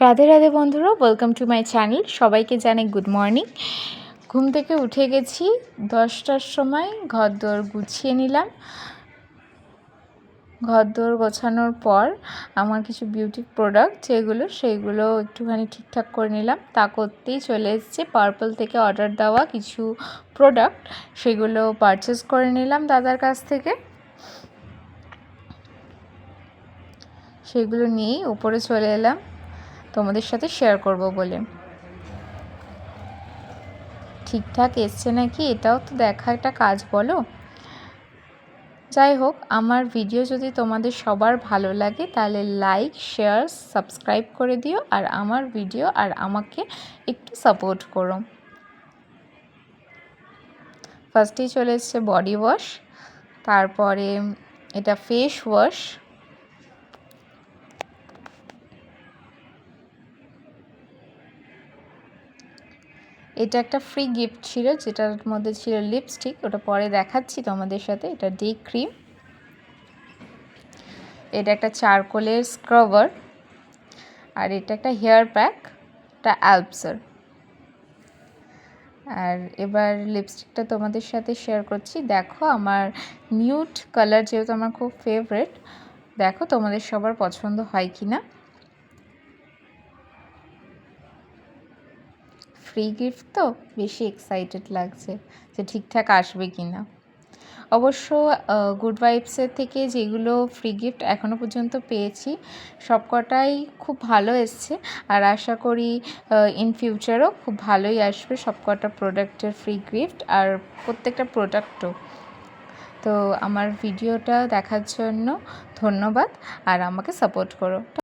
রাধে রাধে বন্ধুরা, welcome to my channel. সবাইকে জানাই গুড মর্নিং। ঘুম থেকে উঠে গেছি 10টার সময়, ঘরদোর গুছিয়ে নিলাম। ঘরদোর গোছানোর পর আমার কিছু বিউটি প্রোডাক্ট যেগুলো সেইগুলো একটুখানি ঠিকঠাক করে নিলাম। তা করতেই চলে এসেছে পার্পল থেকে অর্ডার দেওয়া কিছু প্রোডাক্ট, সেগুলো পারচেস করে নিলাম দাদার কাছ থেকে। সেগুলো নিয়েই উপরে চলে এলাম তোমাদের সাথে শেয়ার করব বলে। ঠিকঠাক এসছে নাকি এটাও তো দেখা একটা কাজ, বলো। যাই হোক, আমার ভিডিও যদি তোমাদের সবার ভালো লাগে তাহলে লাইক, শেয়ার, সাবস্ক্রাইব করে দিও, আর আমার ভিডিও আর আমাকে একটু সাপোর্ট করো। ফার্স্টেই চলে এসছে বডি ওয়াশ, তারপরে এটা ফেস ওয়াশ, এটা একটা ফ্রি গিফট ছিল যেটার মধ্যে ছিল লিপস্টিক, ওটা পরে দেখাচ্ছি তোমাদের সাথে। এটা ডে ক্রিম, এটা একটা চারকোলের স্ক্রাবার, আর এটা একটা হেয়ার প্যাক, এটা অ্যালপসের। আর এবার লিপস্টিকটা তোমাদের সাথে শেয়ার করছি। দেখো, আমার নিউড কালার যেহেতু আমার খুব ফেভারিট, দেখো তোমাদের সবার পছন্দ হয় কি না। ফ্রি গিফট তো বেশি এক্সাইটেড লাগছে যে ঠিকঠাক আসবে কি না। অবশ্য গুড ভাইবসের থেকে যেগুলো ফ্রি গিফট এখনও পর্যন্ত পেয়েছি সবকটাই খুব ভালো এসছে, আর আশা করি ইন ফিউচারও খুব ভালোই আসবে সবকটা প্রোডাক্টের ফ্রি গিফট, আর প্রত্যেকটা প্রোডাক্টও। তো আমার ভিডিওটা দেখার জন্য ধন্যবাদ, আর আমাকে সাপোর্ট করো।